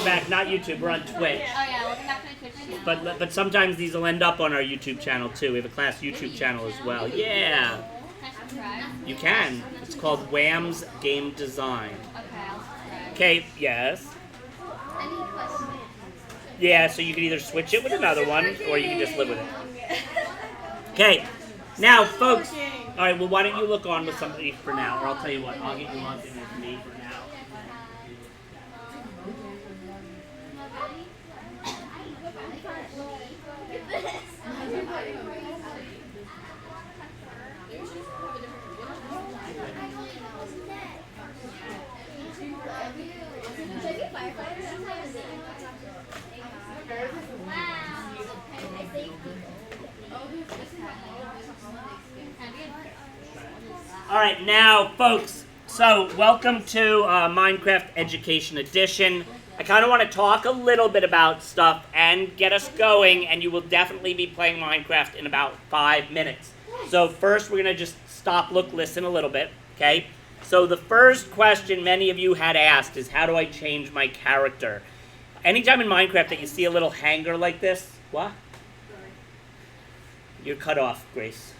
welcome back. Not YouTube, we're on Twitch. Oh yeah, welcome back to my Twitch channel. But sometimes these will end up on our YouTube channel too. We have a class YouTube channel as well. Yeah. Can I subscribe? You can. It's called Wham's Game Design. Okay, I'll subscribe. Okay, yes. Any questions? Yeah, so you can either switch it with another one, or you can just live with it. Okay, now folks, alright, well why don't you look on with somebody for now, or I'll tell you what, I'll get you logged in with me for now. Alright, now folks, so welcome to Minecraft Education Edition. I kind of want to talk a little bit about stuff and get us going, and you will definitely be playing Minecraft in about 5 minutes. So first we're going to just stop, look, listen a little bit, okay? So the first question many of you had asked is, how do I change my character? Anytime in Minecraft that you see a little hanger like this, what? You're cut off, Grace.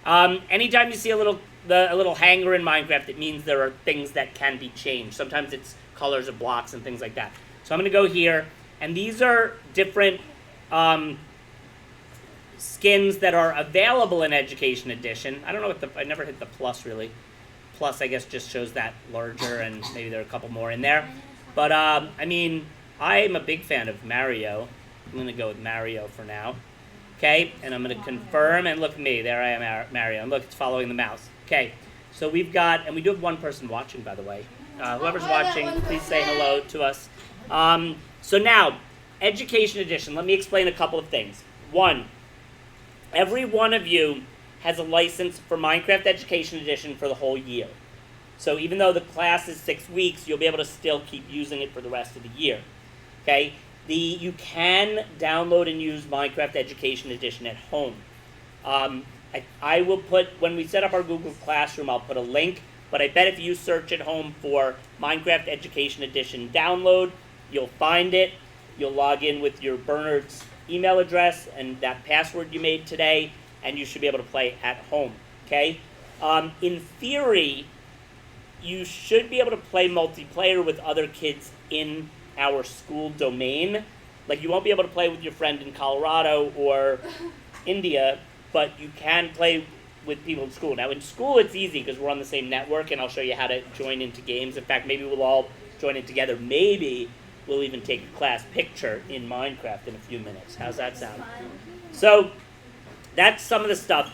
Anytime you see a little hanger in Minecraft, it means there are things that can be changed. Sometimes it's colors of blocks and things like that. So I'm going to go here, and these are different skins that are available in Education Edition. I don't know what I never hit the plus really. Plus, I guess, just shows that larger, and maybe there are a couple more in there. But, I mean, I'm a big fan of Mario. I'm going to go with Mario for now. Okay, and I'm going to confirm, and look at me. There I am, Mario. And look, it's following the mouse. Okay, so we've got, and we do have one person watching, by the way. Whoever's watching, please say hello to us. So now, Education Edition. Let me explain a couple of things. One, every one of you has a license for Minecraft Education Edition for the whole year. So even though the class is 6 weeks, you'll be able to still keep using it for the rest of the year. Okay? You can download and use Minecraft Education Edition at home. I will put, when we set up our Google Classroom, I'll put a link, but I bet if you search at home for Minecraft Education Edition download, you'll find it. You'll log in with your Bernard's email address and that password you made today, and you should be able to play at home, okay? In theory, you should be able to play multiplayer with other kids in our school domain. Like, you won't be able to play with your friend in Colorado or India, but you can play with people in school. Now, in school, it's easy because we're on the same network, and I'll show you how to join into games. In fact, maybe we'll all join in together. Maybe we'll even take a class picture in Minecraft in a few minutes. How's that sound? So, that's some of the stuff.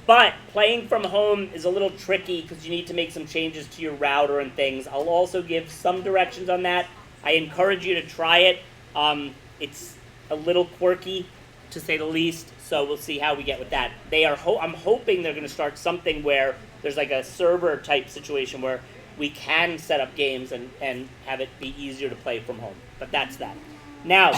But playing from home is a little tricky because you need to make some changes to your router and things. I'll also give some directions on that. I encourage you to try it. It's a little quirky, to say the least, so we'll see how we get with that. I'm hoping they're going to start something where there's like a server type situation where we can set up games and have it be easier to play from home. But that's that. Now,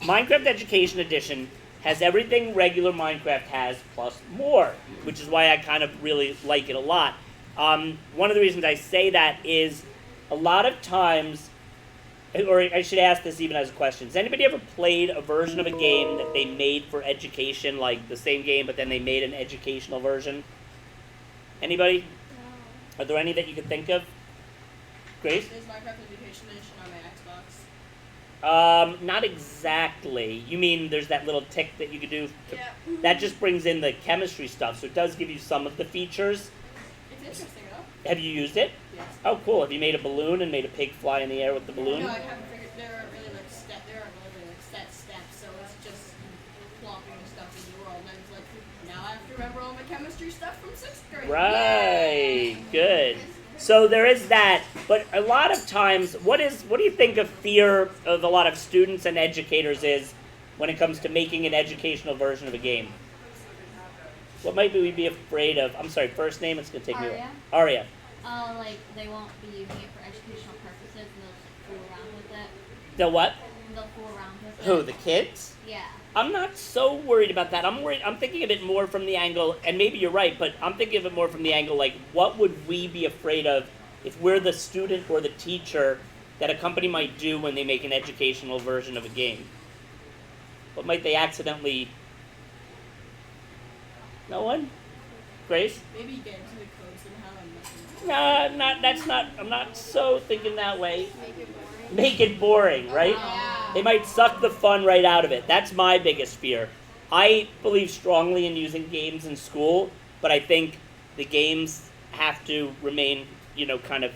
Minecraft Education Edition has everything regular Minecraft has plus more, which is why I kind of really like it a lot. One of the reasons I say that is a lot of times, or I should ask this even as a question, has anybody ever played a version of a game that they made for education, like the same game, but then they made an educational version? Anybody? No. Are there any that you could think of? Grace? Is Minecraft Education Edition on my Xbox? Not exactly. You mean there's that little tick that you could do? Yeah. That just brings in the chemistry stuff, so it does give you some of the features. It's interesting, though. Have you used it? Yes. Oh, cool. Have you made a balloon and made a pig fly in the air with the balloon? No, I haven't figured. There aren't really set steps, so it's just plopping stuff in the world. And it's like, now I have to remember all my chemistry stuff from 6th grade. Right. Good. So there is that, but a lot of times, what do you think of fear of a lot of students and educators is when it comes to making an educational version of a game? What might we be afraid of? I'm sorry, first name, it's going to take Aria. me a while. Aria. Like, they won't be using it for educational purposes, and they'll just fool around with it. The what? They'll fool around with it. Who, the kids? Yeah. I'm not so worried about that. I'm thinking of it more from the angle, and maybe you're right, but I'm thinking of it more from the angle, like, what would we be afraid of if we're the student or the teacher that a company might do when they make an educational version of a game? What might they accidentally... No one? Grace? Maybe get into the code somehow and mess them up. I'm not so thinking that way. Make it boring. Make it boring, right? Yeah. They might suck the fun right out of it. That's my biggest fear. I believe strongly in using games in school, but I think the games have to remain, kind of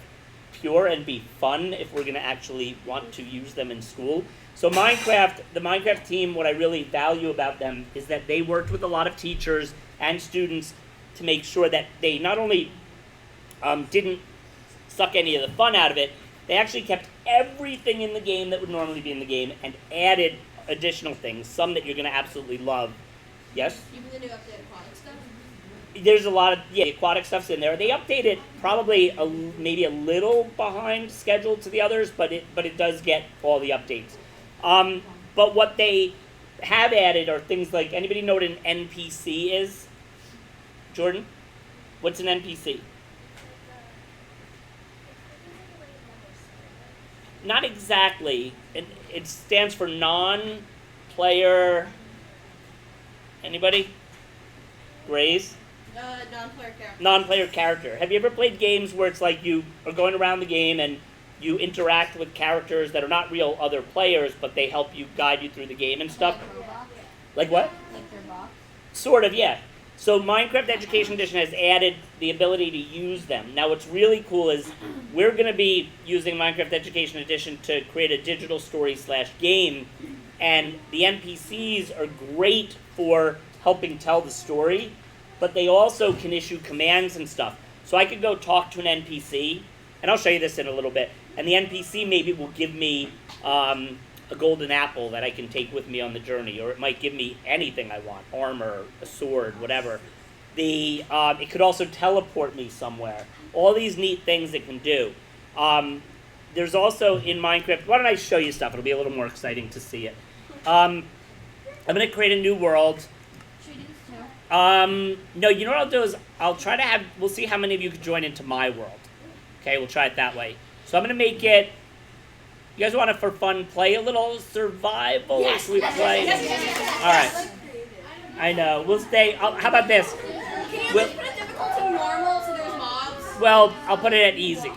pure and be fun if we're going to actually want to use them in school. So the Minecraft team, what I really value about them is that they worked with a lot of teachers and students to make sure that they not only didn't suck any of the fun out of it, they actually kept everything in the game that would normally be in the game and added additional things, some that you're going to absolutely love. Yes? Even the new updated aquatic stuff? There's a lot of, the aquatic stuff's in there. They update it probably maybe a little behind schedule to the others, but it does get all the updates. But what they have added are things like, anybody know what an NPC is? Jordan? What's an NPC? Not exactly. It stands for non-player... Anybody? Grace? Non-player character. Non-player character. Have you ever played games where it's like you are going around the game and you interact with characters that are not real other players, but they help you, guide you through the game and stuff? Like robots? Like what? Like their box? Sort of, yeah. So Minecraft Education Edition has added the ability to use them. Now what's really cool is we're going to be using Minecraft Education Edition to create a digital story / game, and the NPCs are great for helping tell the story, but they also can issue commands and stuff. So I could go talk to an NPC, and I'll show you this in a little bit, and the NPC maybe will give me a golden apple that I can take with me on the journey, or it might give me anything I want, armor, a sword, whatever. It could also teleport me somewhere. All these neat things it can do. There's also in Minecraft, why don't I show you stuff? It'll be a little more exciting to see it. I'm going to create a new world. Should we do this too? No, you know what I'll do is we'll see how many of you can join into my world. Okay, we'll try it that way. So I'm going to make it, you guys want to, for fun, play a little survival? Yes, We play? All right. I know. We'll stay, how about this? Can you We'll- put a difficulty normal so there's mobs? Well, I'll put it at easy.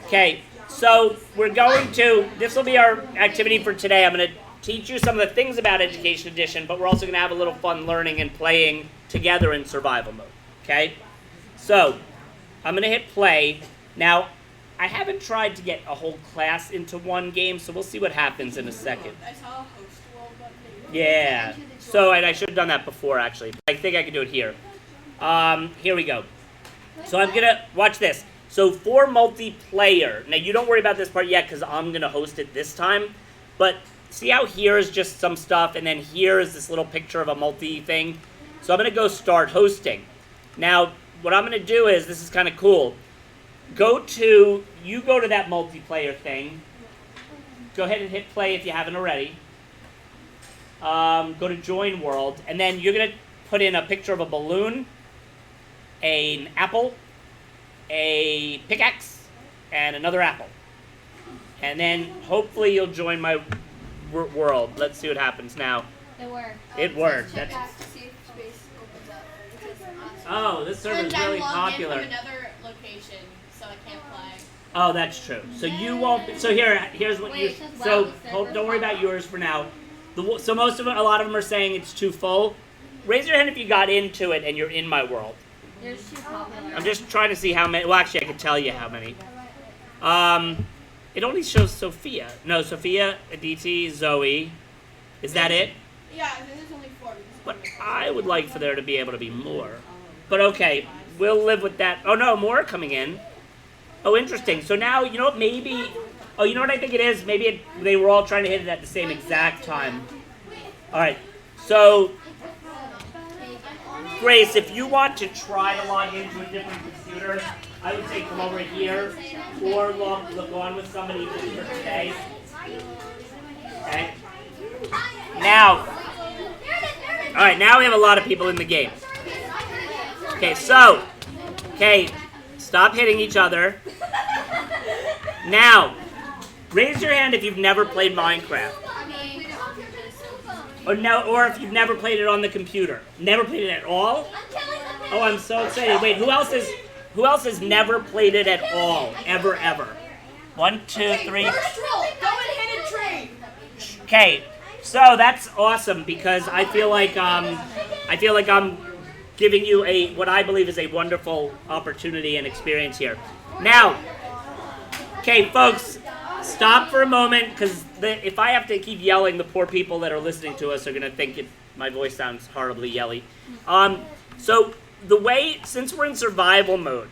Okay, so we're going to, this will be our activity for today. I'm going to teach you some of the things about Education Edition, but we're also going to have a little fun learning and playing together in survival mode, okay? So, I'm going to hit play. Now, I haven't tried to get a whole class into one game, so we'll see what happens in a second. I saw a host world button. Yeah, so and I should have done that before, actually. I think I can do it here. Here we go. So I'm going to, watch this. So for multiplayer, now you don't worry about this part yet because I'm going to host it this time, but see how here is just some stuff, and then here is this little picture of a multi thing? So I'm going to go start hosting. Now, what I'm going to do is, this is kind of cool, you go to that multiplayer thing, go ahead and hit play if you haven't already, go to join world, and then you're going to put in a picture of a balloon, an apple, a pickaxe, and another apple. And then hopefully you'll join my world. Let's see what happens now. It worked. It worked. Check That's- out to see if space opens up. It says Oh, this server's and really I logged popular. in from another location, so I can't play. Oh, that's true. So you won't. So here's what Wait, you. it says, wow, So the server's don't worry about popular. yours for now. So most of them, a lot of them are saying it's too full. Raise your hand if you got into it and you're in my world. There's too popular. I'm just trying to see how many. Well, actually, I can tell you how many. It only shows Sophia. No, Sophia, Aditi, Zoe. Is that it? Yeah, I think there's only 4. But I would like for there to be able to be more. But okay, we'll live with that. Oh no, more are coming in. Oh, interesting. So now, you know what, maybe... Oh, you know what I think it is? Maybe they were all trying to hit it at the same exact time. Alright, so... Grace, if you want to try to log into a different computer, I would say come over here, or look on with somebody just for today. Okay? Now... Alright, now we have a lot of people in the game. Okay, so... Okay, stop hitting each other. Now, raise your hand if you've never played Minecraft. I mean, Or if you've never played it on the computer. Never played it at all? Oh, I'm so excited. Wait, who else has never played it at all? Ever. 1, 2, 3. First roll. Go and hit a tree. Okay, so that's awesome because I feel like I'm giving you what I believe is a wonderful opportunity and experience here. Now, okay, folks, stop for a moment because if I have to keep yelling, the poor people that are listening to us are going to think my voice sounds horribly yelly. So since we're in survival mode,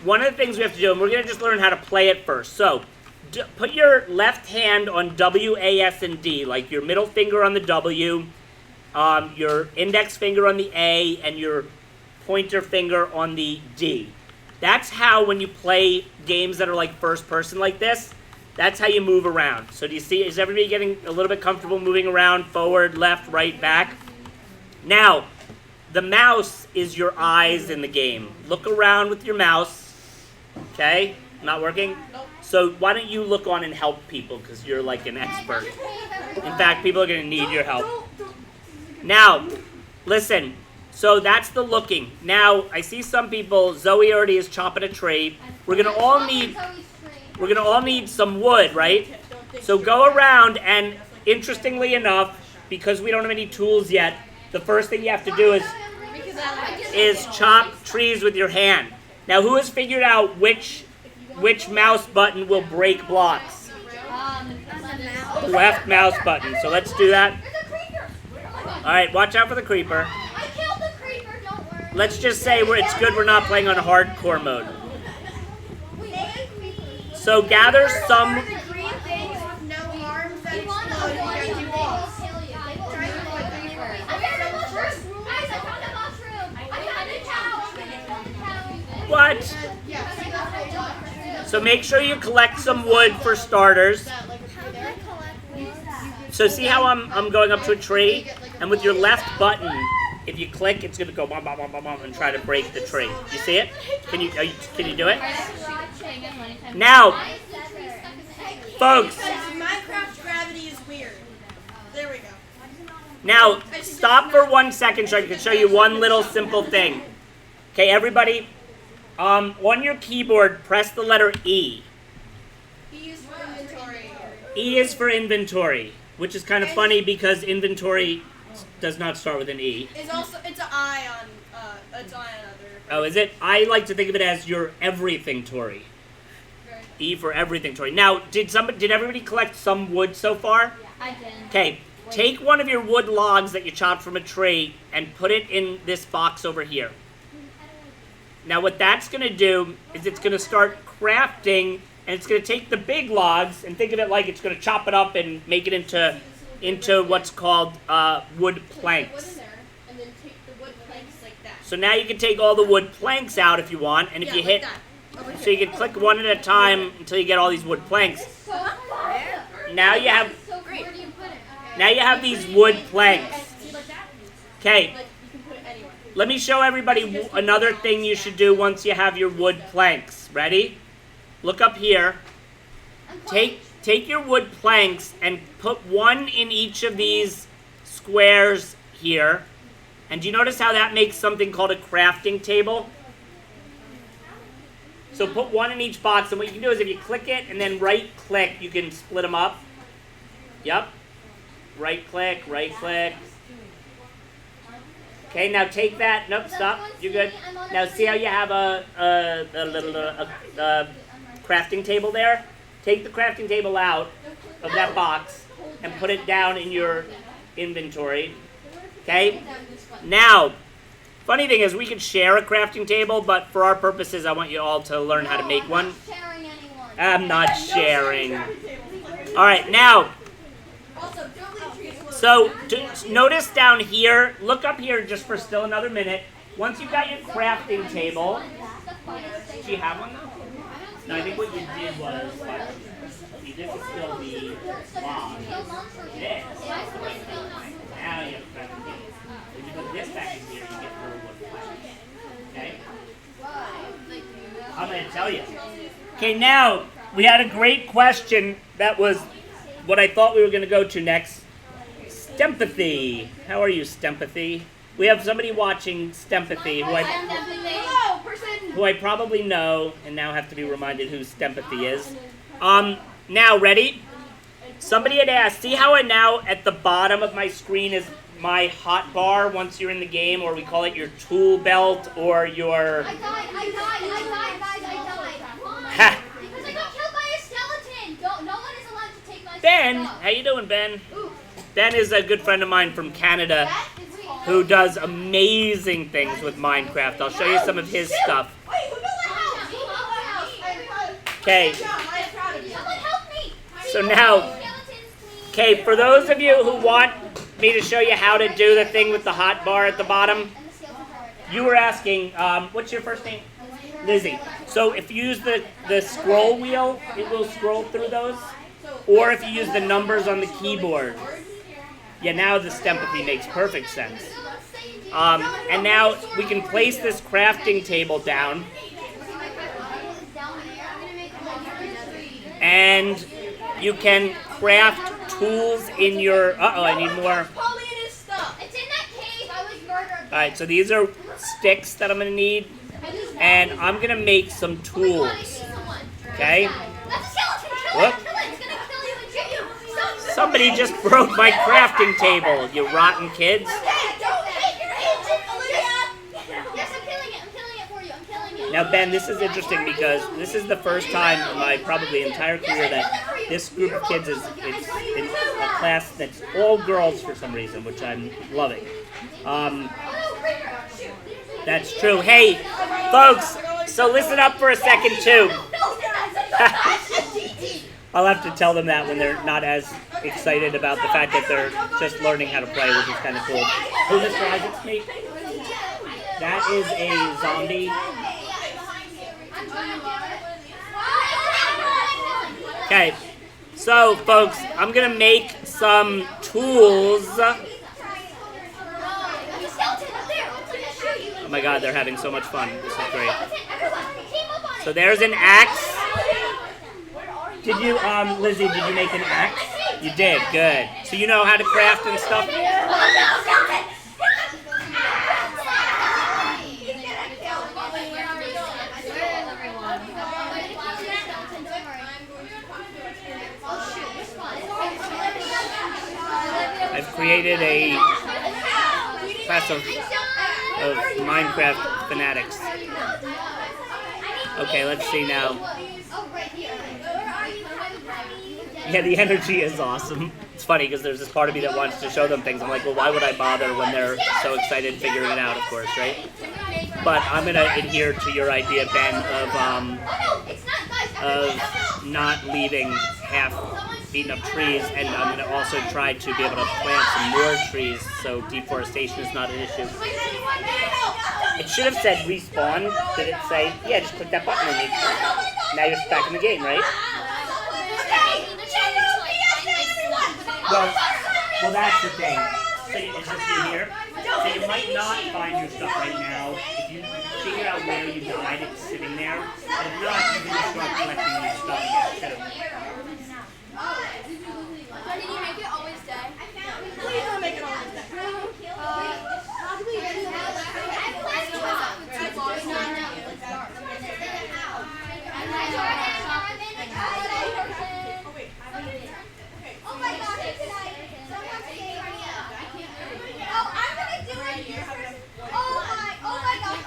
one of the things we have to do, and we're going to just learn how to play it first. So, put your left hand on W, A, S, and D, like your middle finger on the W, your index finger on the A, and your pointer finger on the D. That's how, when you play games that are like first person like this, that's how you move around. So do you see, is everybody getting a little bit comfortable moving around, forward, left, right, back? Now, the mouse is your eyes in the game. Look around with your mouse. Okay? Not working? Nope. So why don't you look on and help people because you're like an expert. In fact, people are going to need your help. Now, listen. So that's the looking. Now, I see some people, Zoe already is chopping a tree. We're going to all need some wood, right? So go around and interestingly enough, because we don't have any tools yet, the first thing you have to do is chop trees with your hand. Now, who has figured out which mouse button will break blocks? Left mouse button. So let's do that. All right, watch out for the creeper. I killed the creeper, don't worry. Let's just say it's good we're not playing on hardcore mode. So gather some. Green things with no arms that You want explode. to You guys do walls. What? So make sure you collect some wood for starters. So see how I'm going up to a tree? And with your left button, if you click, it's going to go bum, bum, bum, bum, bum, and try to break the tree. You see it? Can you do it? Now, folks, Minecraft gravity is weird. There we go. now stop for 1 second so I can show you one little simple thing. Okay, everybody, on your keyboard, press the letter E. E is for inventory. E is for inventory, which is kind of funny because inventory does not start with an E. It's an I on other. Oh, is it? I like to think of it as your everything Tory. E for everything Tory. Now, did everybody collect some wood so far? I did. Okay, take one of your wood logs that you chopped from a tree and put it in this box over here. Now what that's going to do is it's going to start crafting, and it's going to take the big logs and think of it like it's going to chop it up and make it into what's called wood planks. And then take the wood planks like that. So now you can take all the wood planks out if you want, and if you hit, so you can click one at a time until you get all these wood planks. Now you have these wood planks. Okay. Let me show everybody another thing you should do once you have your wood planks. Ready? Look up here. Take your wood planks and put one in each of these squares here. And do you notice how that makes something called a crafting table? So put one in each box, and what you can do is if you click it and then right-click, you can split them up. Yep. Right-click, right-click. Okay, now take that. Nope, stop. You're good. Now see how you have a little crafting table there? Take the crafting table out of that box and put it down in your inventory. Okay? Now, funny thing is we could share a crafting table, but for our purposes, I want you all to learn how to make one. I'm not sharing. All right, now, so notice down here, look up here just for still another minute. Once you've got your crafting table, do you have one though? No, I think what you did was, see, this is still the log. This. Now you have a crafting table. If you put this back in here, you get more wood planks. Okay? I'm going to tell you. Okay, now, we had a great question that was what I thought we were going to go to next. Stempathy. How are you, Stempathy? We have somebody watching Stempathy who I probably know and now have to be reminded who Stempathy is. Now, ready? Somebody had asked, see how now at the bottom of my screen is my hot bar once you're in the game, or we call it your tool belt or your... I died, guys, I died. Ha! Because I got killed by a skeleton. No one is allowed to take my Ben, stuff. how you doing, Ben? Ooh, Ben is a good friend of mine from Canada that is who does amazing things with Minecraft. I'll show you some of his stuff. Wait, who built my house? Okay, Someone help me. so now, okay, for those of you who want me to show you how to do the thing with the hot bar at the bottom, you were asking, what's your first name? Lizzie. So if you use the scroll wheel, it will scroll through those. Or if you use the numbers on the keyboard. Yeah, now the Stempathy makes perfect sense. And now we can place this crafting table down. And you can craft tools in your... Uh-oh, I need more. It's in that cave. I was murdered. Alright, so these are sticks that I'm going to need. And I'm going to make some tools. Okay? That's a skeleton. Kill Whoop. it. It's gonna kill you and get you. Stop. Somebody just broke my crafting table, you rotten kids. Don't hit your hands in Olivia. Yes, I'm killing it. I'm killing it for you. I'm killing it. Now, Ben, this is interesting because this is the first time in my probably entire career that this group of kids is it's a class that's all girls for some reason, which I'm loving. That's true. Hey, folks, so listen up for a second, too. I'll have to tell them that when they're not as excited about the fact that they're just learning how to play, which is kind of cool. Who Mr. Isaac's me? That is a zombie. Okay, so folks, I'm going to make some tools. Oh my god, they're having so much fun. This is great. So there's an axe. Did you, Lizzie, did you make an axe? You did, good. So you know how to craft and stuff? I've created a class of Minecraft fanatics. Okay, let's see now. Yeah, the energy is awesome. It's funny because there's this part of me that wants to show them things. I'm like, well, why would I bother when they're so excited figuring it out, of course, right? But I'm going to adhere to your idea, Ben, of not leaving half beaten up trees, and I'm going to also try to be able to plant some more trees so deforestation is not an issue. It should have said respawn. Did it say, yeah, just click that button and now you're back in the game, right? Well, that's the thing. So it's just in here. So you might not find your stuff right now. If you figure out where you died, it's sitting there. But if not, you can just start collecting your stuff again, too. Did you make it always dead? Please don't make it always dead. Oh my gosh, it's tonight. Someone say oh, I'm gonna do it here. Oh my gosh.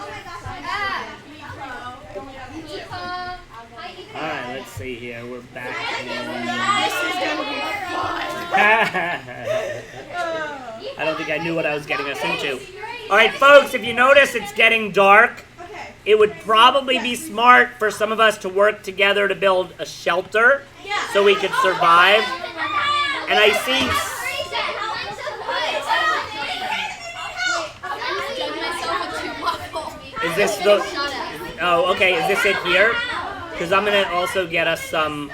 Alright, let's see here. We're back in... This is gonna be I don't think I knew what I was getting us into. Alright, folks, if you notice it's getting dark, Okay. it would probably be smart for some of us to work together to build a shelter so we could survive. And I see... Is this the... Oh, okay, is this it here? Because I'm going to also get us some...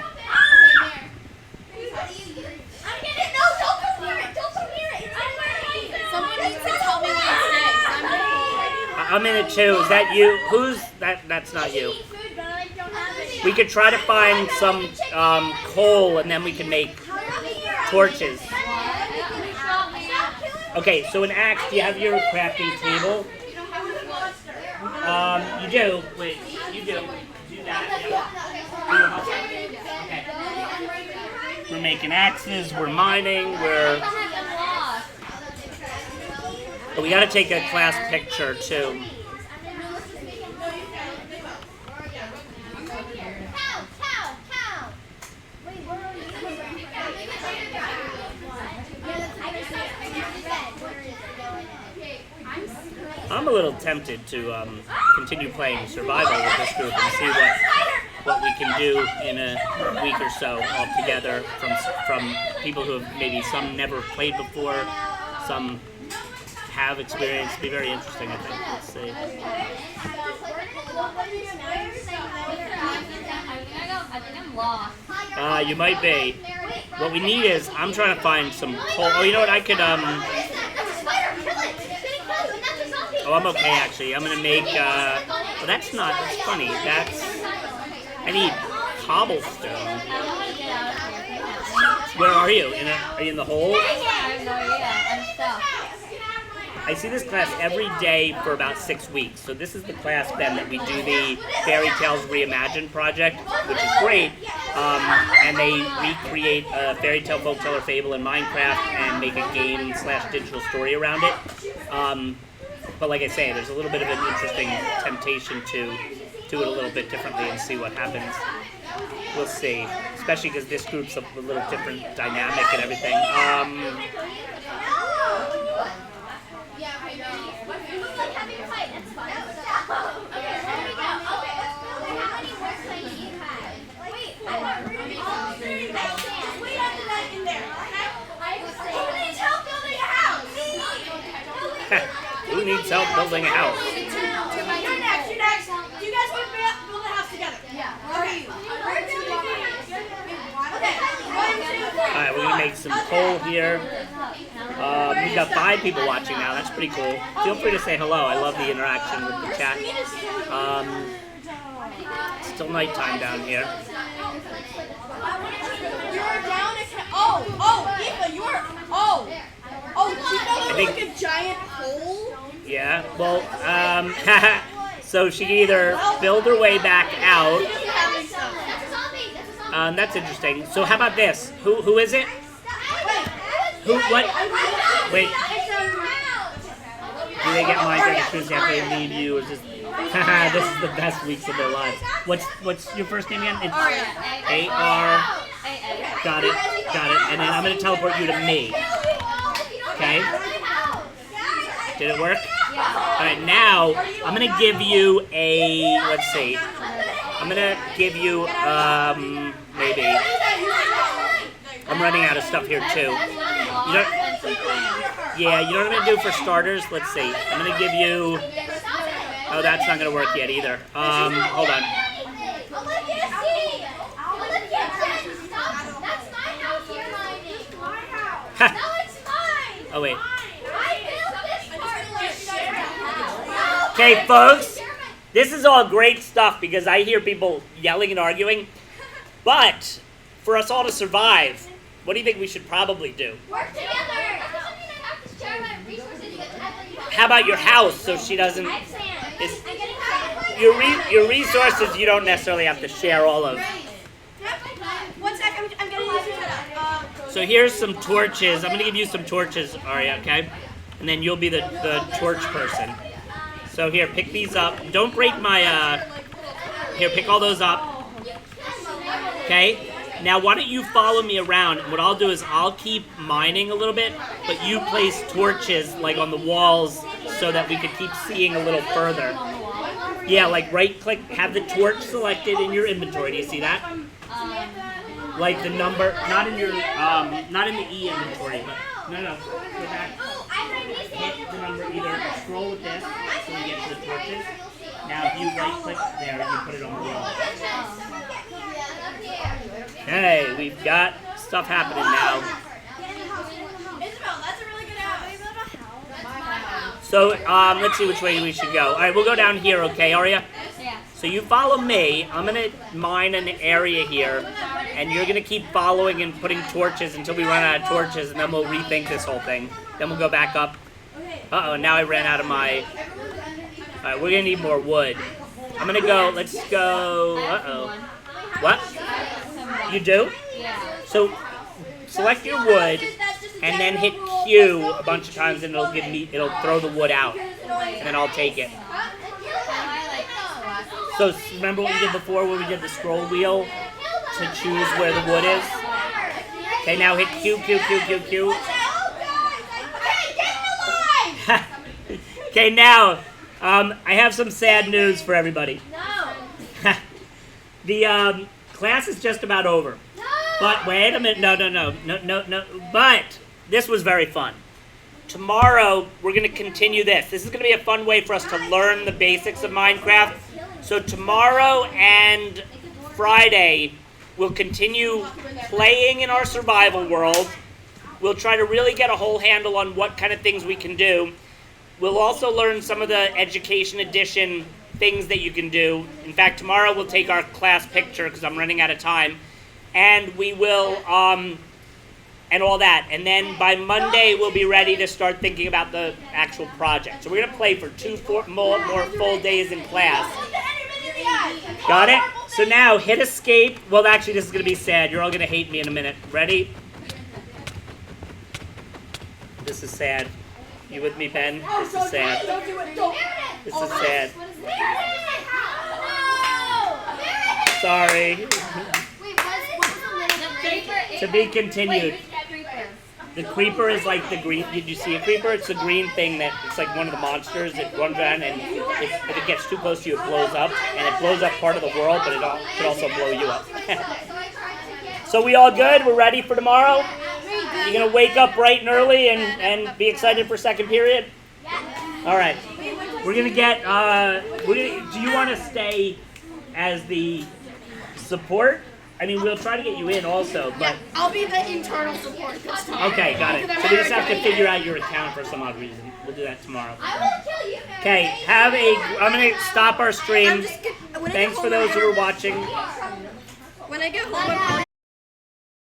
I'm in it too. Is that you? Who's... That's not you. We could try to find some coal, and then we can make torches. Okay, so an axe. Do you have your crafting table? You do. Wait, you do. Do that. Okay. We're making axes. We're mining. But we got to take a class picture too. I'm a little tempted to continue playing survival with this group and see what we can do in a week or so all together from people who have maybe some never played before, some have experience. It'll be very interesting, I think. Let's see. I think I'm lost. You might be. What we need is, I'm trying to find some coal. Oh, you know what? I could, Oh, I'm okay, actually. I'm gonna make, well, that's funny. I need cobblestone. Where are you? Are you in the hole? I see this class every day for about 6 weeks. So this is the class, Ben, that we do the Fairy Tales Reimagined project, which is great. And they recreate a fairy tale, folktale, or fable in Minecraft and make a game/digital story around it. But like I say, there's a little bit of an interesting temptation to do it a little bit differently and see what happens. We'll see. Especially because this group's a little different dynamic and everything. Who needs help building a house? You're next. You guys want to build a house together? Yeah. Okay. Alright, we're going to make some coal here. We've got 5 people watching now. That's pretty cool. Feel free to say hello. I love the interaction with the chat. Still nighttime down here. You're down Eva, she built like a giant hole. Yeah, well, so she can either build her way back out. That's interesting. So how about this? Who is it? What? Wait. Do they get Minecraft experience after they leave you, or just? This is the best weeks of their lives. What's your first name again? It's A-R. Got it. And then I'm gonna teleport you to me. Okay. Did it work? Yeah. Alright, now I'm gonna give you a, let's see. I'm gonna give you, maybe. I'm running out of stuff here too. Yeah, you know what I'm gonna do for starters? Let's see. I'm gonna give you, oh, that's not gonna work yet either. Hold on. Oh, wait. Okay, folks, this is all great stuff because I hear people yelling and arguing. But for us all to survive, what do you think we should probably do? Work together. How about your house so she doesn't... Your resources you don't necessarily have to share all of. 1 sec, I'm getting you set up. So here's some torches. I'm going to give you some torches, Arya, okay? And then you'll be the torch person. So here, pick these up. Don't break my, here, pick all those up. Okay? Now, why don't you follow me around? And what I'll do is I'll keep mining a little bit, but you place torches, like, on the walls so that we could keep seeing a little further. Yeah, like, right-click, have the torch selected in your inventory. Do you see that? Like the number, not in your, not in the E inventory, but, no, go back. Hit the number, either scroll with this, so we get to the torches. Now, if you right-click there, you put it on the wall. Hey, we've got stuff happening now. Isabel, that's a really good house. So, let's see which way we should go. All right, we'll go down here, okay, Arya? Yeah. So So you follow me. I'm gonna mine an area here, and you're gonna keep following and putting torches until we run out of torches, and then we'll rethink this whole thing. Then we'll go back up. Uh-oh, now I ran out of my... Alright, we're gonna need more wood. I'm gonna go, let's go... Uh-oh. What? You do? Yeah. So, select your wood, and then hit Q a bunch of times, and it'll throw the wood out. And then I'll take it. So remember what we did before where we did the scroll wheel to choose where the wood is? Okay, now hit Q, Q, Q, Q, Q. Okay, now, I have some sad news for everybody. The class is just about over. But wait a minute, no. But this was very fun. Tomorrow, we're going to continue this. This is going to be a fun way for us to learn the basics of Minecraft. So tomorrow and Friday, we'll continue playing in our survival world. We'll try to really get a whole handle on what kind of things we can do. We'll also learn some of the Education Edition things that you can do. In fact, tomorrow we'll take our class picture because I'm running out of time. And we will... and all that. And then by Monday, we'll be ready to start thinking about the actual project. So we're going to play for more full days in class. Got it? So now, hit escape. Well, actually, this is going to be sad. You're all going to hate me in a minute. Ready? This is sad. You with me, Ben? This is sad. This is sad. Sorry. To be continued. The creeper is like the green. Did you see a creeper? It's the green thing that it's like one of the monsters that runs around, and if it gets too close to you, it blows up, and it blows up part of the world, but it could also blow you up. So we all good? We're ready for tomorrow? You're gonna wake up bright and early and be excited for second period? All right. We're gonna get. Do you want to stay as the support? I mean, we'll try to get you in also, but... Yeah, I'll be the internal support this time. Okay, got it. So we just have to figure out your account for some odd reason. We'll do that tomorrow. Okay, I'm going to stop our stream. Thanks for those who are watching. When I get home,